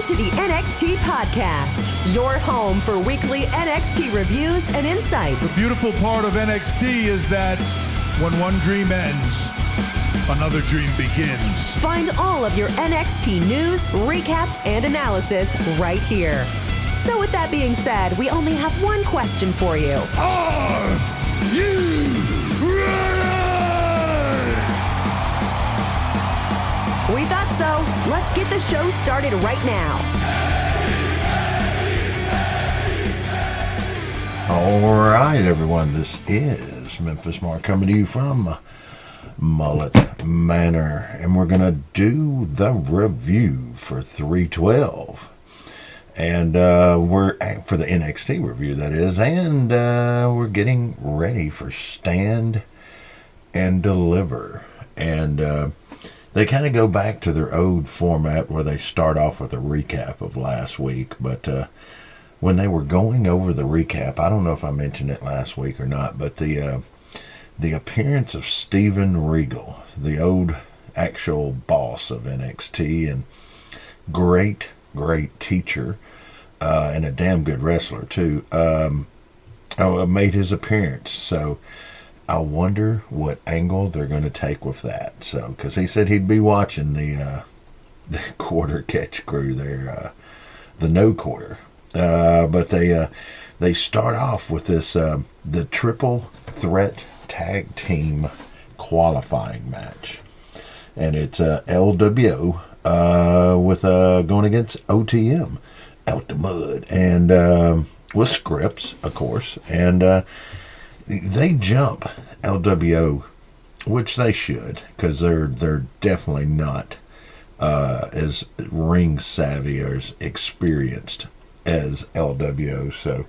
to the NXT Podcast, your home for weekly NXT reviews and insight. The beautiful part of NXT is that when one dream ends, another dream begins. Find all of your NXT news, recaps, and analysis right here. So with that being said, we only have one question for you. Are you ready? We thought so. Let's get the show started right now. All right, everyone. This is Memphis Mark coming to you from Mullet Manor, and we're going to do the review for 312. And we're for the NXT review, that is, and we're getting ready for Stand and Deliver. And they kind of go back to their old format where they start off with a recap of last week. But when they were going over the recap, I don't know if I mentioned it last week or not, but the appearance of Steven Regal, the old actual boss of NXT and great teacher and a damn good wrestler too, made his appearance. So I wonder what angle they're going to take with that. So, because he said he'd be watching the quarter catch crew there, the no quarter. But they start off with this the triple threat tag team qualifying match, and it's LWO with going against OTM out the mud, and with scripts, of course, and they jump LWO, which they should, because they're definitely not as ring savvy or as experienced as LWO, so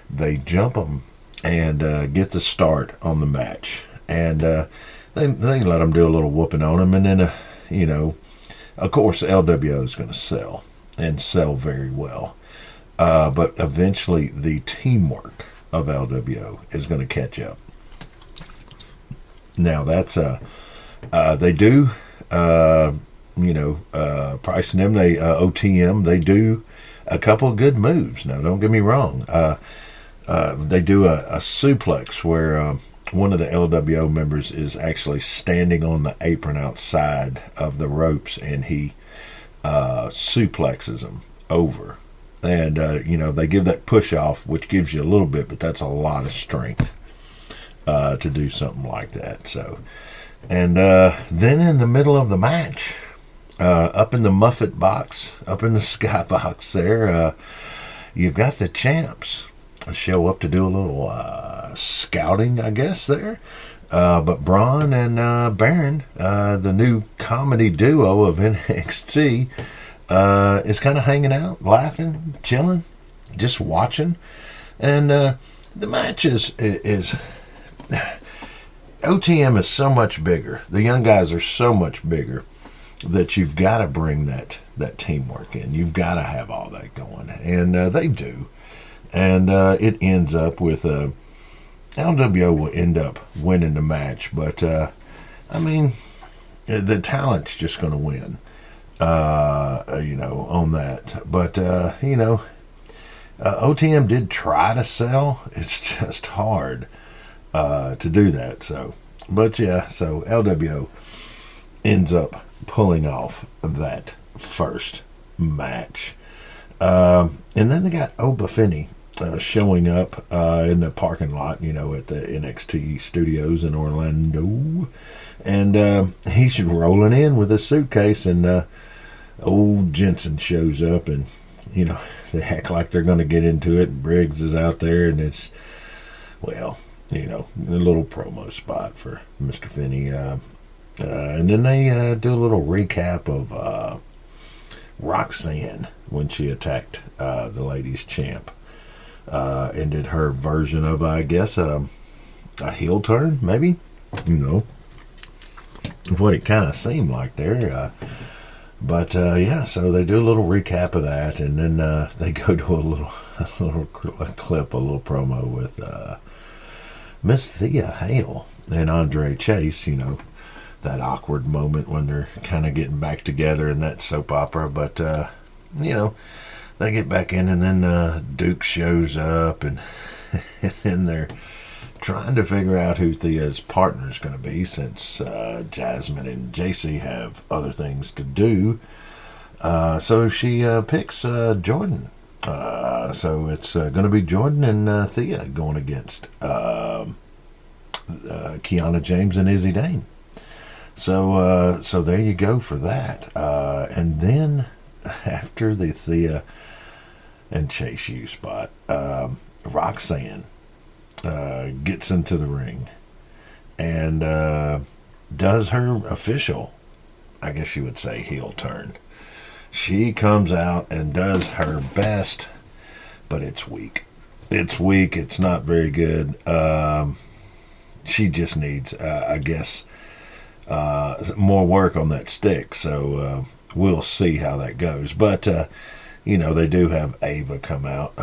they jump them and get the start on the match, and they let them do a little whooping on them, and then of course LWO is going to sell and sell very well, but eventually the teamwork of LWO is going to catch up. Now that's they do Price and them, they OTM, they do a couple of good moves. Now don't get me wrong, they do a suplex where one of the LWO members is actually standing on the apron outside of the ropes, and he suplexes him over. And, they give that push off, which gives you a little bit, but that's a lot of strength to do something like that. So, and then in the middle of the match, up in the Muffet box, up in the sky box there, you've got the champs show up to do a little scouting, I guess, there. But Braun and Baron, the new comedy duo of NXT, is kind of hanging out, laughing, chilling, just watching. And the match is OTM is so much bigger. The young guys are so much bigger that you've got to bring that teamwork in. You've got to have all that going. And they do. And it ends up with LWO will end up winning the match. But, the talent's just going to win. On that. But, OTM did try to sell. It's just hard to do that. So LWO ends up pulling off that first match. And then they got Oba Finney showing up in the parking lot, at the NXT studios in Orlando. And he's rolling in with a suitcase, and old Jensen shows up, and they act like they're going to get into it, and Briggs is out there, and it's a little promo spot for Mr. Finney, and then they do a little recap of Roxanne when she attacked the ladies champ, and did her version of, I guess, a heel turn, maybe, what it kind of seemed like there. But so they do a little recap of that, and then they go to a little clip, a little promo with Miss Thea Hale and Andre Chase, that awkward moment when they're kind of getting back together in that soap opera. But they get back in, and then Duke shows up, and and they're trying to figure out who Thea's partner is going to be, since Jasmine and JC have other things to do. So she picks Jordan. So it's going to be Jordan and Thea going against Kiana James and Izzy Dane. So there you go for that. And then after the Thea and Chase U spot, Roxanne gets into the ring and does her official, I guess you would say, heel turn. She comes out and does her best, but it's weak. It's weak. It's not very good. She just needs, I guess, more work on that stick. So we'll see how that goes. But, they do have Ava come out.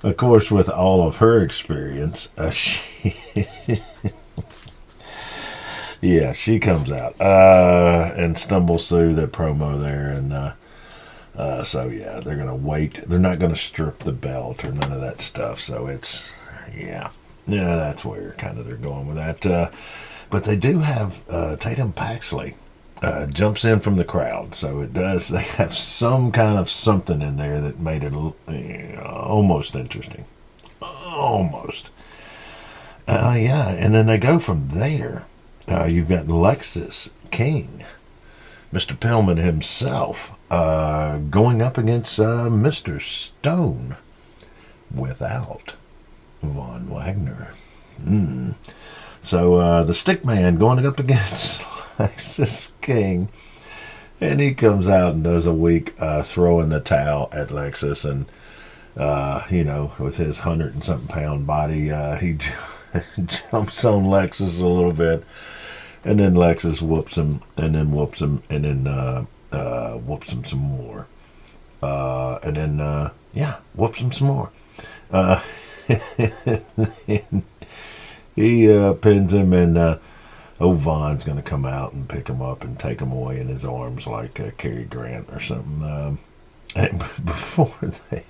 Of course, with all of her experience, she comes out and stumbles through the promo there. And they're going to wait. They're not going to strip the belt or none of that stuff. So it's, that's where kind of they're going with that. But they do have Tatum Paxley jumps in from the crowd. So it does. They have some kind of something in there that made it almost interesting. Almost. And then they go from there. You've got Lexus King, Mr. Pillman himself, going up against Mr. Stone without Von Wagner. So the Stick Man going up against Lexus King, and he comes out and does a weak throw in the towel at Lexus, and with his 100 and something pound body, he jumps on Lexus a little bit. And then Lexus whoops him, and then whoops him, and then whoops him some more. And then, whoops him some more. He pins him, and Von's going to come out and pick him up and take him away in his arms like Cary Grant or something. And before they...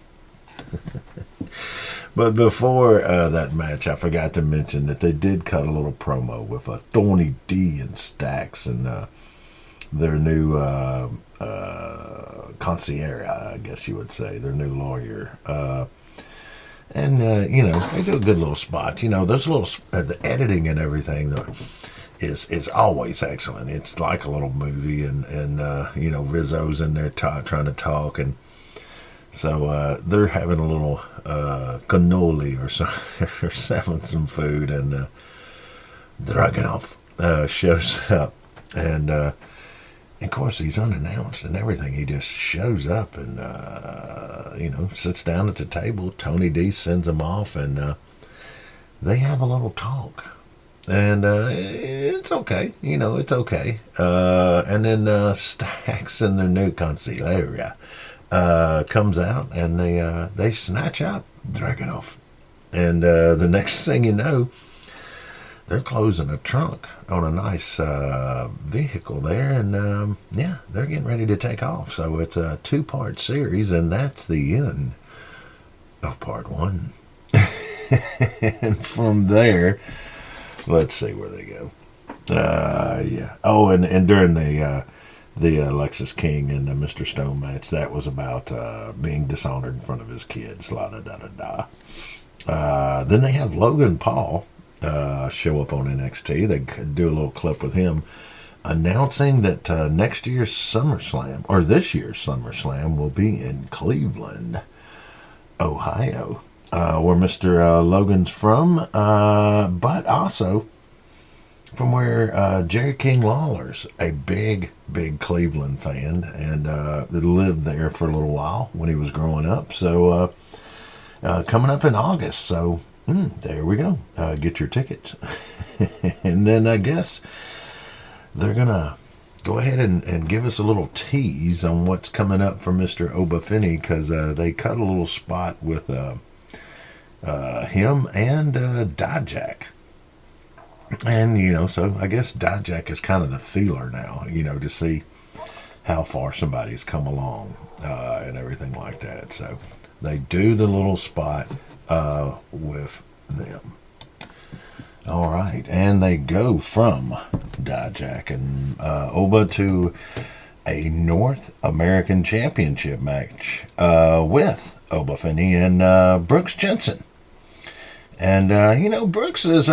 But before that match, I forgot to mention that they did cut a little promo with Thorny D and Stax and their new concierge, I guess you would say, their new lawyer. And they do a good little spot. Those little the editing and everything though is always excellent. It's like a little movie, and Rizzo's in there trying to talk, and so they're having a little cannoli or something, or selling some food, and Dragunov shows up, and of course he's unannounced and everything. He just shows up and sits down at the table. Tony D sends him off, and they have a little talk, and it's okay. It's okay. And then Stax and their new consigliere comes out, and they snatch up Dragunov, and the next thing you know, they're closing a trunk on a nice vehicle there, and they're getting ready to take off. So it's a 2-part series, and that's the end of part 1. And from there, let's see where they go. Oh, and during the Lexus King and the Mr. Stone match, that was about being dishonored in front of his kids. La-da-da-da-da. Then they have Logan Paul show up on NXT. They do a little clip with him announcing that next year's SummerSlam, or this year's SummerSlam, will be in Cleveland, Ohio, where Mr. Logan's from, but also from where Jerry King Lawler's a big Cleveland fan, and lived there for a little while when he was growing up. So coming up in August, so there we go. Get your tickets. And then I guess they're going to go ahead and give us a little tease on what's coming up for Mr. Obafemi, because they cut a little spot with him and Dijak. And, so I guess Dijak is kind of the feeler now, to see how far somebody's come along and everything like that. So they do the little spot with them. All right, and they go from Dijak and Oba to a North American Championship match with Oba Finney and Brooks Jensen. And, Brooks has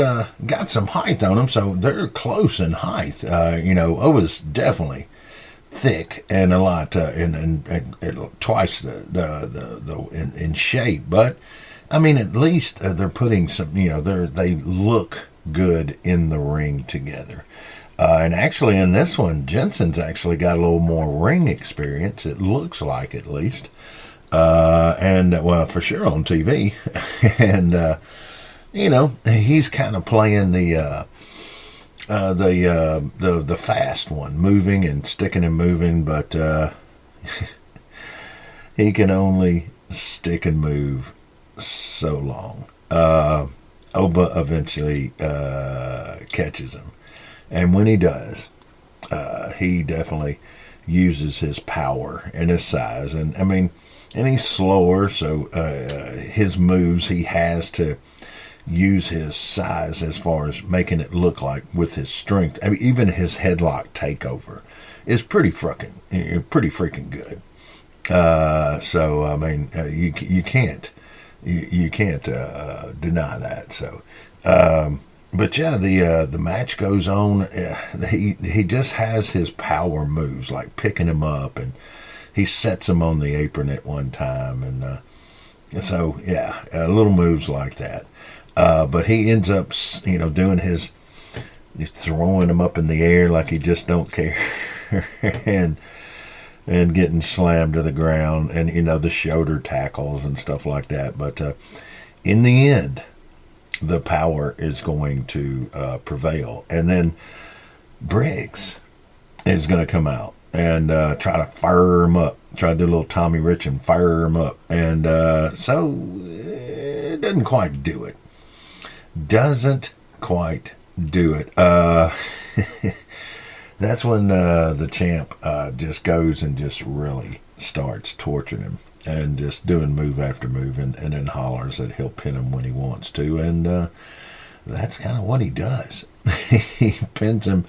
got some height on him, so they're close in height. Oba's definitely thick and a lot, twice in shape. But, I mean, at least they're putting some, they look good in the ring together. And actually in this one, Jensen's actually got a little more ring experience, it looks like, at least. For sure on TV. And, he's kind of playing the fast one, moving and sticking and moving, but he can only stick and move so long. Oba eventually catches him. And when he does, he definitely uses his power and his size. And, and he's slower, so his moves, he has to use his size as far as making it look like with his strength. Even his headlock takeover is pretty freaking good. You can't deny that. So, but yeah, the match goes on. He just has his power moves, like picking him up, and he sets him on the apron at one time, and little moves like that. But he ends up, doing he's throwing him up in the air like he just don't care, and getting slammed to the ground, and the shoulder tackles and stuff like that. But in the end, the power is going to prevail, and then Briggs is going to come out and try to fire him up, try to do a little Tommy Rich and fire him up, and so it doesn't quite do it. Doesn't quite do it. That's when the champ just goes and just really starts torturing him and just doing move after move, and then hollers that he'll pin him when he wants to, and that's kind of what he does. He pins him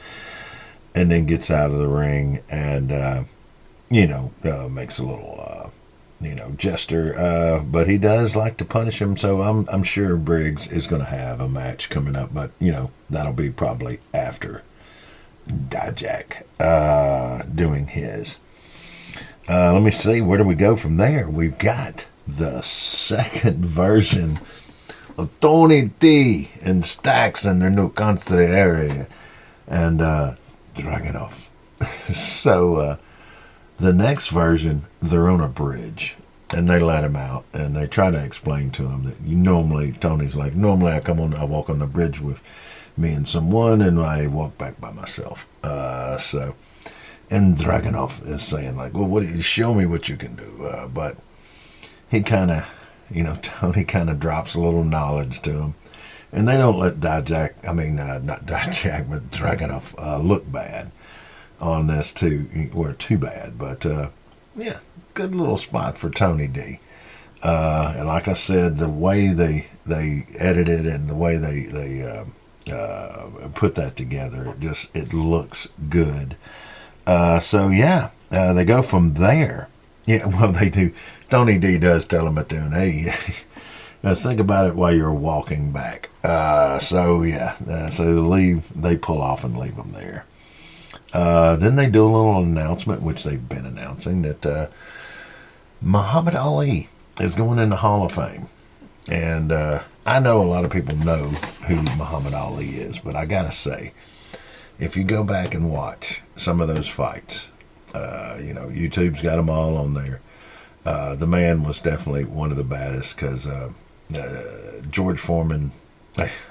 and then gets out of the ring and makes a little gesture, but he does like to punish him, so I'm sure Briggs is going to have a match coming up, but that'll be probably after Dijak doing his. Let me see, where do we go from there? We've got the second version of Tony D and Stacks in their new concert area, and Dragunov. So the next version, they're on a bridge, and they let him out, and they try to explain to him that Tony's like, normally I walk on the bridge with me and someone, and I walk back by myself. And Dragunov is saying like, well, show me what you can do. But he kind of, Tony kind of drops a little knowledge to him, and they don't let not Dijak, but Dragunov look bad on this too, or too bad, but good little spot for Tony D. And like I said, the way they edited and the way they put that together, it looks good. They go from there. Yeah, well, they do. Tony D does tell him at the end, hey, think about it while you're walking back. So they pull off and leave him there. Then they do a little announcement, which they've been announcing, that Muhammad Ali is going in the Hall of Fame. And I know a lot of people know who Muhammad Ali is, but I gotta say, if you go back and watch some of those fights, YouTube's got them all on there. The man was definitely one of the baddest, because George Foreman,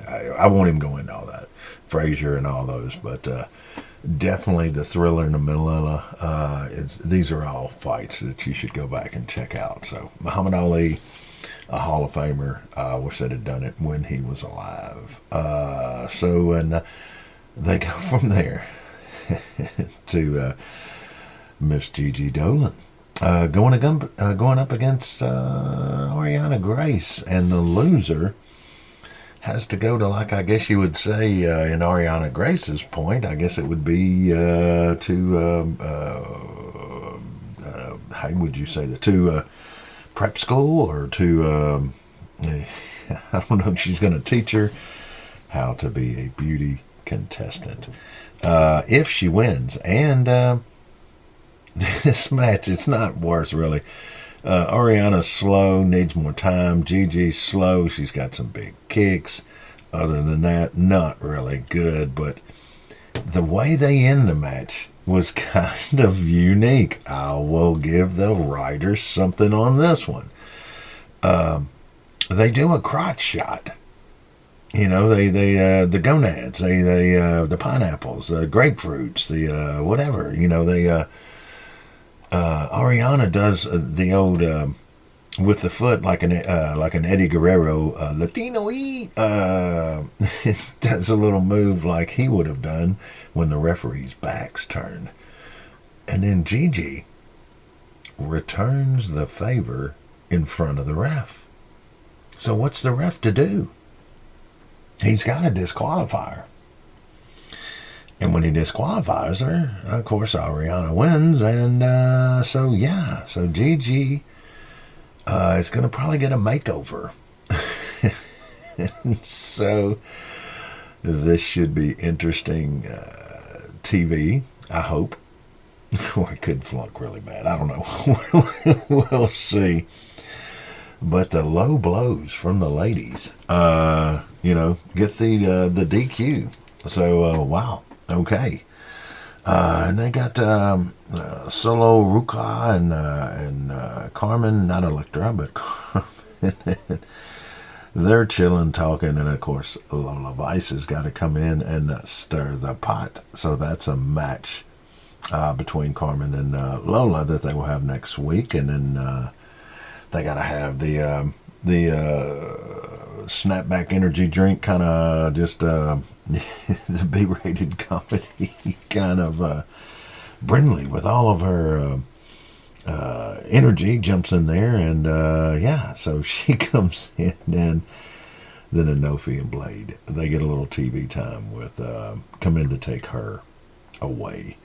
I won't even go into all that, Frazier and all those, but definitely the Thriller and the Manila. These are all fights that you should go back and check out. So Muhammad Ali, a Hall of Famer, wish they'd have done it when he was alive. They go from there to Miss Gigi Dolan. Going up against Ariana Grace, and the loser has to go to, like, I guess you would say, in Ariana Grace's point, I guess it would be how would you say that, to prep school, or to, I don't know, she's going to teach her how to be a beauty contestant. If she wins, and this match, it's not worse, really. Ariana's slow, needs more time. Gigi's slow, she's got some big kicks. Other than that, not really good. But the way they end the match was kind of unique. I will give the writers something on this one. They do a crotch shot. You know, they the gonads, the pineapples, the grapefruits, the whatever. You know, Ariana does the old with the foot, like an Eddie Guerrero Latino-y. Does a little move like he would have done when the referee's back's turned. And then Gigi returns the favor in front of the ref. So what's the ref to do? He's got to disqualify her. And when he disqualifies her, of course, Ariana wins. And so Gigi is going to probably get a makeover. So this should be interesting TV, I hope. Or it could flunk really bad. I don't know. We'll see. But the low blows from the ladies, get the DQ. So, wow. Okay. And they got Solo Ruka and Carmen, not Electra, but Carmen. They're chilling, talking, and of course Lola Vice has got to come in and stir the pot. So that's a match between Carmen and Lola that they will have next week, and then they got to have the snapback energy drink, kind of just the B-rated comedy kind of Brindley with all of her energy jumps in there, and so she comes in, and then Inofi and Blade, they get a little TV time with come in to take her away.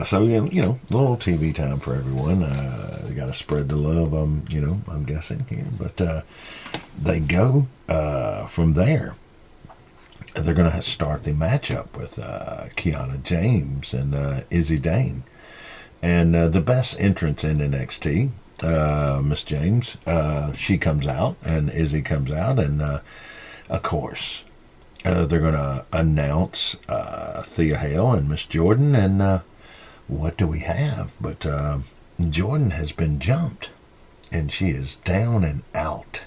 So a little TV time for everyone. They got to spread the love. I'm guessing here, but they go from there. They're going to start the matchup with Kiana James and Izzy Dane, and the best entrance in NXT, Miss James. She comes out, and Izzy comes out, and of course they're going to announce Thea Hale and Miss Jordan, and what do we have? But Jordan has been jumped, and she is down and out.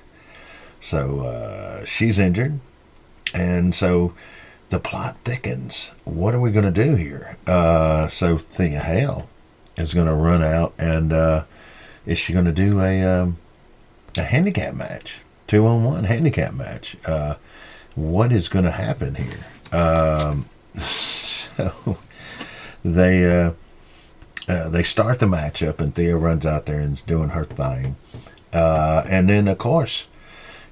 So she's injured, and so the plot thickens. What are we going to do here? So Thea Hale is going to run out, and is she going to do a handicap match, 2-on-1 handicap match? What is going to happen here? So they start the matchup, and Thea runs out there and is doing her thing. And then, of course,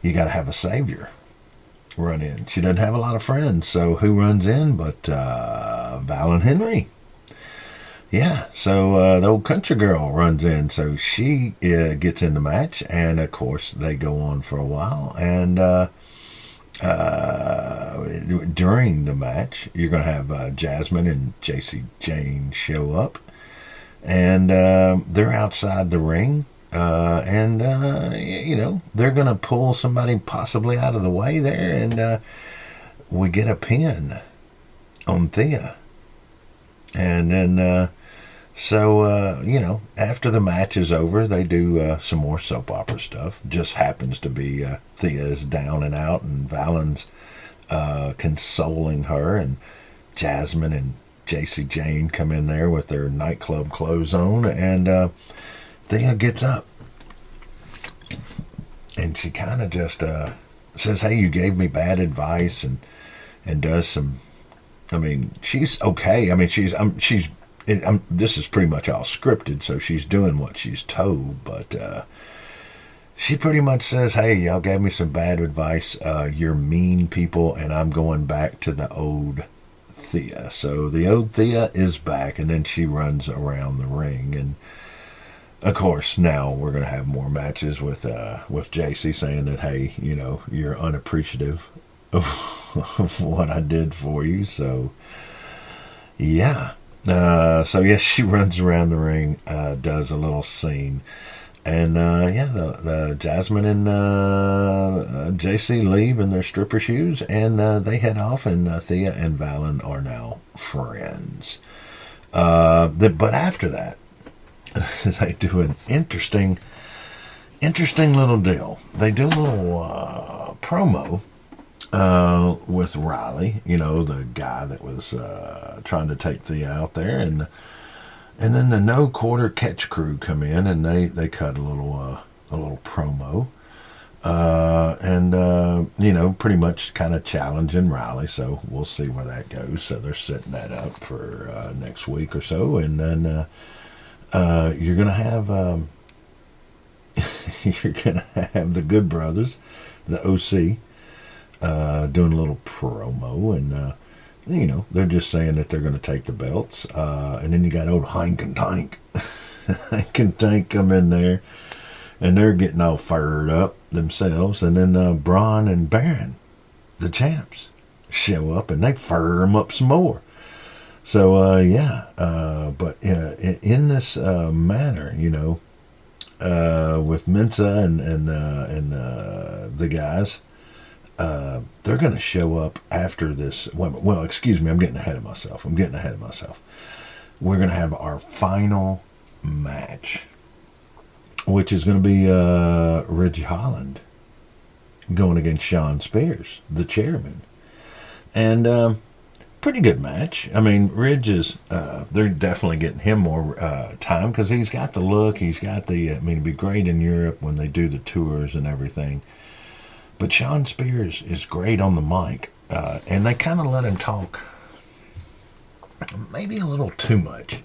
you got to have a savior run in. She doesn't have a lot of friends, so who runs in but Val and Henry? Yeah, so the old country girl runs in, so she gets in the match, and, of course, they go on for a while. And during the match, you're going to have Jasmine and JC Jane show up. And they're outside the ring, and they're going to pull somebody possibly out of the way there, and we get a pin on Thea. And then, after the match is over, they do some more soap opera stuff. Just happens to be Thea is down and out, and Valen's consoling her, and Jasmine and JC Jane come in there with their nightclub clothes on, and Thea gets up, and she kind of just says, "Hey, you gave me bad advice," and does some. I mean, she's okay. I mean, she's this is pretty much all scripted, so she's doing what she's told, but she pretty much says, hey, y'all gave me some bad advice. You're mean people, and I'm going back to the old Thea. So the old Thea is back, and then she runs around the ring. And, of course, now we're going to have more matches with JC saying that, hey, you're unappreciative of what I did for you. So, yeah. She runs around the ring, does a little scene. And, the Jasmine and JC leave in their stripper shoes, and they head off, and Thea and Valen are now friends. But after that, they do an interesting little deal. They do a little promo with Riley, the guy that was trying to take Thea out there, and then the No Quarter Catch crew come in, and they cut a little promo, pretty much kind of challenging Riley. So we'll see where that goes. So they're setting that up for next week or so, and then you're gonna have the Good Brothers, the OC, doing a little promo, and they're just saying that they're going to take the belts. And then you got old Hank and Tank. Hank and Tank come in there, and they're getting all fired up themselves. And then Braun and Baron, the champs, show up, and they fire them up some more. So, but in this manner, with Mensa and the guys, they're going to show up after this. Well, excuse me, I'm getting ahead of myself. We're going to have our final match, which is going to be Ridge Holland going against Shawn Spears, the chairman. And pretty good match. I mean, Ridge is, they're definitely getting him more time because he's got the look. He's got it'd be great in Europe when they do the tours and everything. But Shawn Spears is great on the mic, and they kind of let him talk maybe a little too much.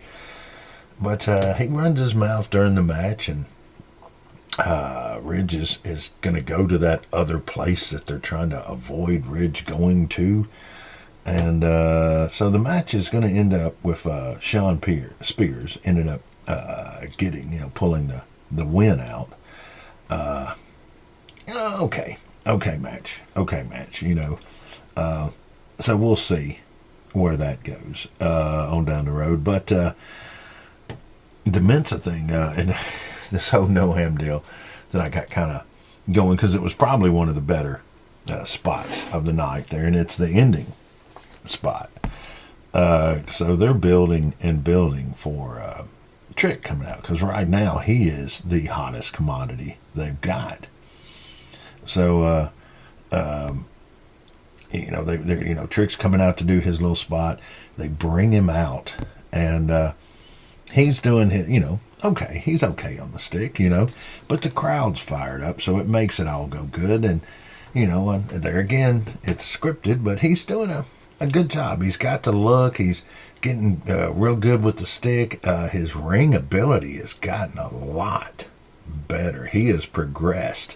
But he runs his mouth during the match, and Ridge is going to go to that other place that they're trying to avoid Ridge going to. And so the match is going to end up with Shawn Spears ended up pulling the win out. Okay match. So we'll see where that goes on down the road. But the Mensa thing and this whole no-ham deal that I got kind of going because it was probably one of the better spots of the night there, and it's the ending spot. So they're building for Trick coming out because right now he is the hottest commodity they've got. So, Trick's coming out to do his little spot. They bring him out, and he's doing his, okay. He's okay on the stick, but the crowd's fired up, so it makes it all go good. And, and there again, it's scripted, but he's doing a good job. He's got the look. He's getting real good with the stick. His ring ability has gotten a lot better. He has progressed.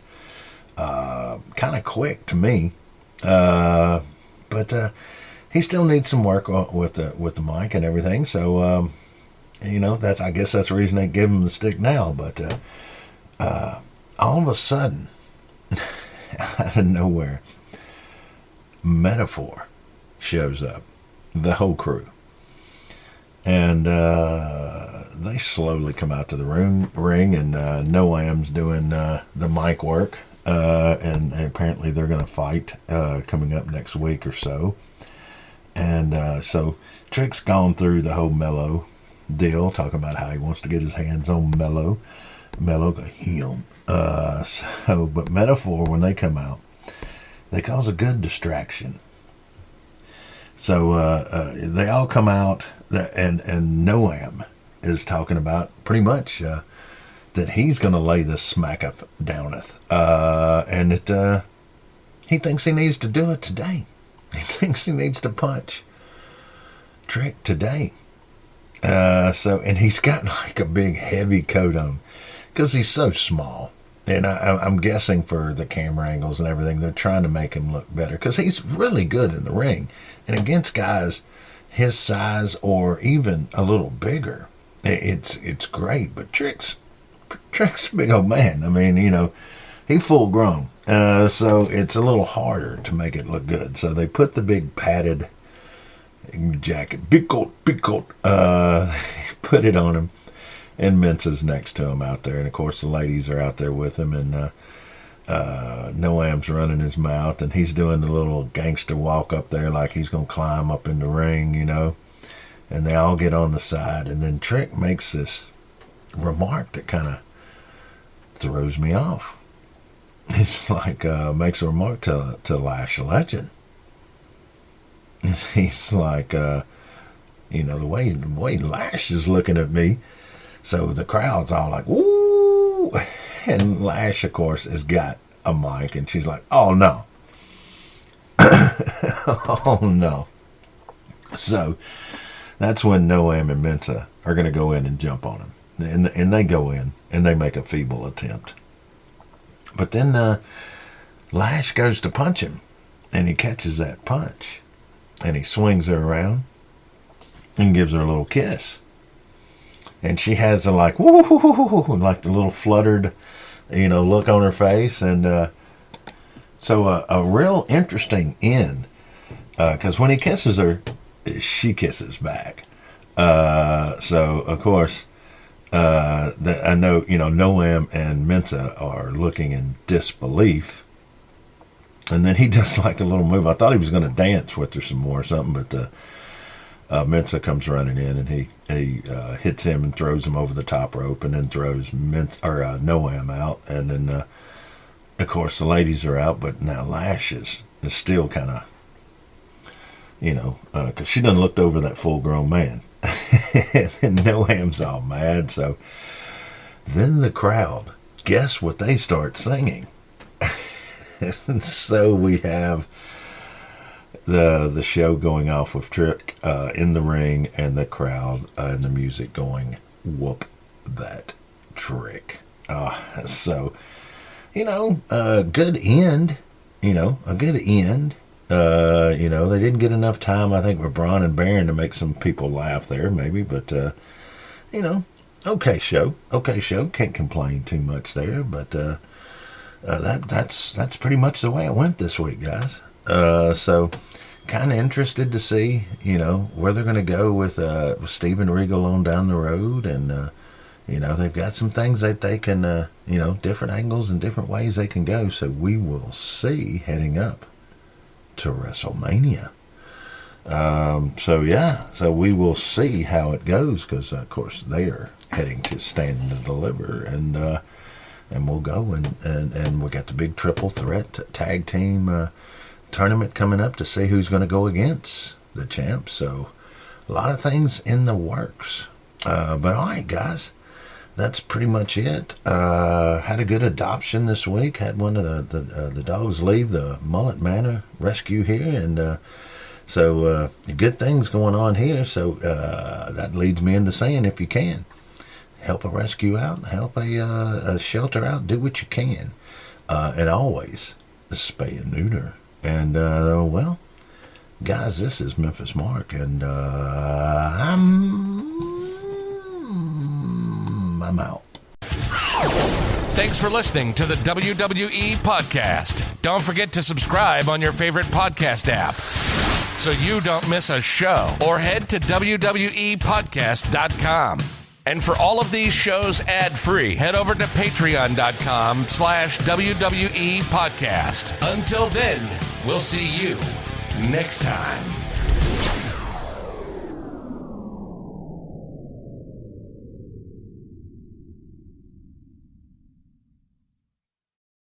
Kind of quick to me, but he still needs some work with the mic and everything. So I guess that's the reason they give him the stick now. But all of a sudden, out of nowhere, Metaphor shows up, the whole crew, and they slowly come out to the ring, and Noam's doing the mic work. And apparently they're going to fight coming up next week or so. And so Trick's gone through the whole Mello deal, talking about how he wants to get his hands on Mello got him. But Metaphor, when they come out, they cause a good distraction. So they all come out, and Noam is talking about pretty much that he's going to lay this smack up downeth, and that he thinks he needs to do it today. He thinks he needs to punch Trick today. And he's got like a big heavy coat on because he's so small. And I'm guessing for the camera angles and everything, they're trying to make him look better because he's really good in the ring. And against guys his size or even a little bigger, it's great. But Trick's a big old man. I mean, he's full grown. So it's a little harder to make it look good. So they put the big padded jacket, big coat, put it on him. And Mensa's next to him out there. And, of course, the ladies are out there with him. And Noam's running his mouth. And he's doing the little gangster walk up there like he's going to climb up in the ring, And they all get on the side. And then Trick makes this remark that kind of throws me off. It's like makes a remark to Lash Legend. And he's like, the way Lash is looking at me. So the crowd's all like, woo! And Lash, of course, has got a mic, and she's like, oh, no. Oh, no. So that's when Noam and Mensa are going to go in and jump on him. And they go in, and they make a feeble attempt. But then Lash goes to punch him, and he catches that punch. And he swings her around and gives her a little kiss. And she has a like, woo, like the little fluttered, look on her face. And so a real interesting end. Because when he kisses her, she kisses back. So, of course, I know, Noam and Mensa are looking in disbelief. And then he does like a little move. I thought he was going to dance with her some more or something, but Mensa comes running in, and he hits him and throws him over the top rope, and then throws Noam out. And then, of course, the ladies are out, but now Lash is still kind of, because she done looked over that full-grown man. And Noam's all mad. So then the crowd, guess what they start singing? And so we have the show going off with Trick in the ring, and the crowd and the music going, whoop that Trick. So, a good end, a good end. They didn't get enough time, I think, with Braun and Baron to make some people laugh there, maybe, but, okay show. Can't complain too much there, but that's pretty much the way it went this week, guys. So kind of interested to see, where they're going to go with Steven Regal on down the road. And, they've got some things that they can, different angles and different ways they can go. So we will see heading up to WrestleMania. So we will see how it goes because, of course, they're heading to Stand and Deliver. And we'll go and we got the big triple threat tag team tournament coming up to see who's going to go against the champs. So a lot of things in the works. But all right, guys, that's pretty much it. Had a good adoption this week. Had one of the dogs leave the Mullet Manor rescue here, and so good things going on here. So that leads me into saying, if you can, help a rescue out, help a shelter out, do what you can. And always spay and neuter. And, guys, this is Memphis Mark, and I'm out. Thanks for listening to the WWE Podcast. Don't forget to subscribe on your favorite podcast app so you don't miss a show, or head to WWEpodcast.com. And for all of these shows ad-free, head over to patreon.com/WWE Podcast. Until then, we'll see you next time.